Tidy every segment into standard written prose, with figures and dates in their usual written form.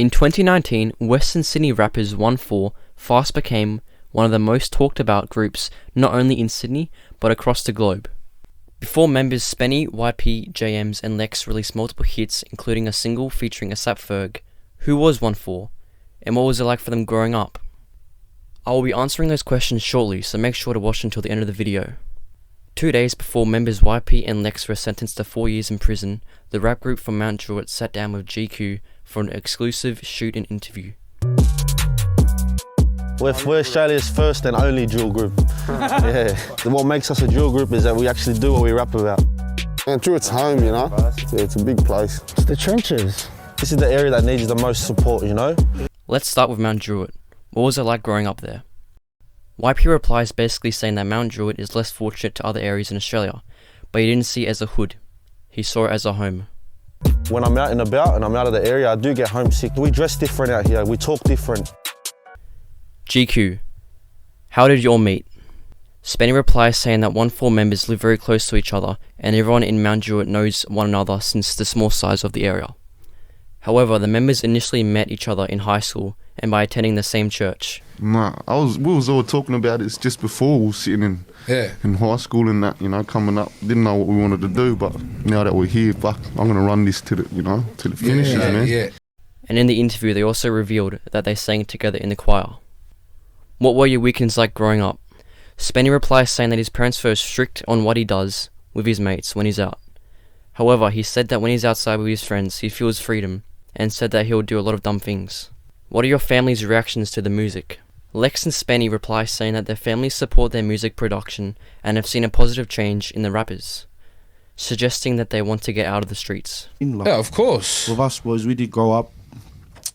In 2019, Western Sydney rappers ONEFOUR fast became one of the most talked about groups not only in Sydney but across the globe. Before members SPENNY, YP, JEMZ and Lekks released multiple hits including a single featuring ASAP FERG, who was ONEFOUR and what was it like for them growing up? I will be answering those questions shortly, so make sure to watch until the end of the video. 2 days before members YP and Lekks were sentenced to 4 years in prison, the rap group from Mt Druitt sat down with GQ for an exclusive shoot and interview. We're Australia's first and only drill group. Yeah. What makes us a drill group is that we actually do what we rap about. And Druitt's home, you know? Yeah, it's a big place. It's the trenches. This is the area that needs the most support, you know? Let's start with Mt Druitt. What was it like growing up there? YP replies basically saying that Mt Druitt is less fortunate to other areas in Australia, but he didn't see it as a hood. He saw it as a home. When I'm out and about and I'm out of the area, I do get homesick. We dress different out here, we talk different. GQ. How did you all meet? SPENNY replies saying that ONEFOUR members live very close to each other and everyone in Mt Druitt knows one another since the small size of the area. However, the members initially met each other in high school and by attending the same church. Nah, we was all talking about it just before we were sitting in high school and that, you know, coming up. Didn't know what we wanted to do, but now that we're here, fuck, I'm gonna run this to the, you know, till it finishes, man. Yeah. And in the interview, they also revealed that they sang together in the choir. What were your weekends like growing up? SPENNY replies saying that his parents were strict on what he does with his mates when he's out. However, he said that when he's outside with his friends, he feels freedom, and said that he'll do a lot of dumb things. What are your family's reactions to the music? Lekks and SPENNY reply saying that their families support their music production and have seen a positive change in the rappers, suggesting that they want to get out of the streets. Yeah, of course. With us boys, we did grow up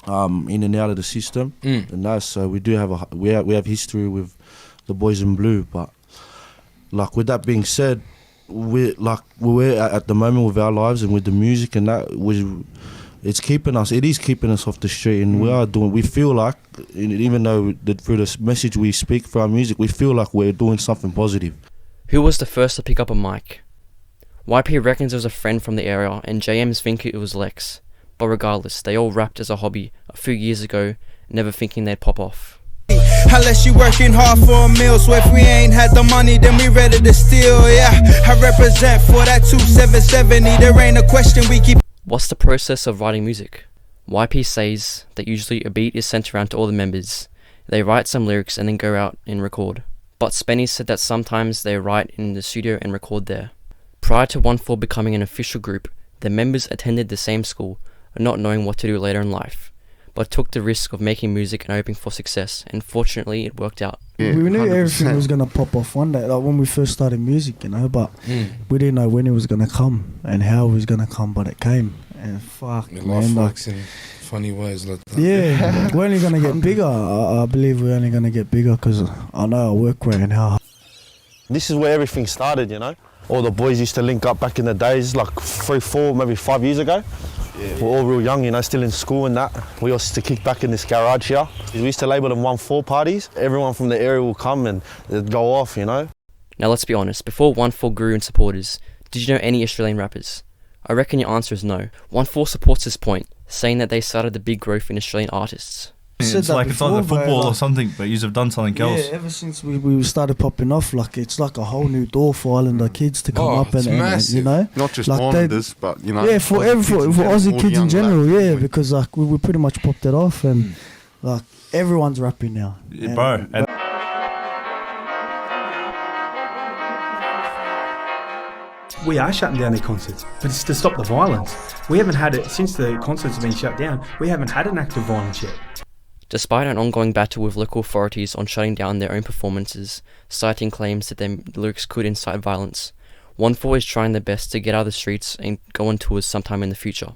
in and out of the system, and that, so we do have we have history with the boys in blue. But like with that being said, we're at the moment with our lives and with the music and that it is keeping us off the street, and we feel like, even though through the message we speak for our music, we feel like we're doing something positive. Who was the first to pick up a mic? YP reckons it was a friend from the area and JMs think it was Lekks, but regardless, they all rapped as a hobby a few years ago, never thinking they'd pop off. Unless you working hard for a meal, so if we ain't had the money, then we ready to steal, yeah. I represent for that 2770, there ain't a question we keep. What's the process of writing music? YP says that usually a beat is sent around to all the members. They write some lyrics and then go out and record. But SPENNY said that sometimes they write in the studio and record there. Prior to ONEFOUR becoming an official group, the members attended the same school, not knowing what to do later in life, but took the risk of making music and hoping for success, and fortunately it worked out. Yeah, we knew 100%. Everything was going to pop off one day, like when we first started music, you know, but we didn't know when it was going to come and how it was going to come, but it came, and fuck, man. Life works in funny ways like that. Yeah, we're only going to get bigger. I believe we're only going to get bigger because I know our work rate and how. This is where everything started, you know. All the boys used to link up back in the days, like 3, 4, maybe 5 years ago. Yeah. We're all real young, you know, still in school and that. We all used to kick back in this garage here. We used to label them ONEFOUR parties. Everyone from the area will come and they'd go off, you know. Now let's be honest, before ONEFOUR grew in supporters, did you know any Australian rappers? I reckon your answer is no. ONEFOUR supports this point, saying that they started the big growth in Australian artists. It's like the football or something, but you have done something else. Yeah, ever since we started popping off, like it's like a whole new door for Islander kids to come up and you know, not just like Islanders, but you know, yeah, for Aussie kids in general, yeah, because like we pretty much popped it off, and like everyone's rapping now, bro. We are shutting down their concerts, but it's to stop the violence. We haven't had it since the concerts have been shut down. We haven't had an act of violence yet. Despite an ongoing battle with local authorities on shutting down their own performances, citing claims that their lyrics could incite violence, ONEFOUR is trying their best to get out of the streets and go on tours sometime in the future.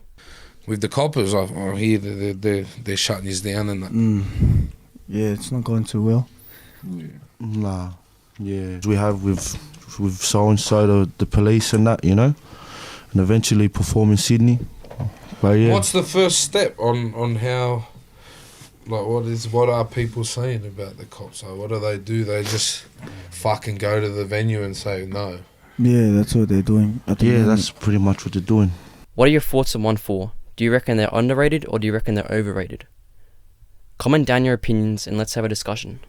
With the coppers, I hear that they're shutting us down and that. Yeah, it's not going too well. Yeah. Nah, yeah. We have with so-and-so, the police and that, you know, and eventually perform in Sydney. But yeah. What's the first step on how... Like, what are people saying about the cops? Like, what do? They just fucking go to the venue and say no? Yeah, that's what they're doing. Yeah, that's pretty much what they're doing. What are your thoughts on ONEFOUR? Do you reckon they're underrated or do you reckon they're overrated? Comment down your opinions and let's have a discussion.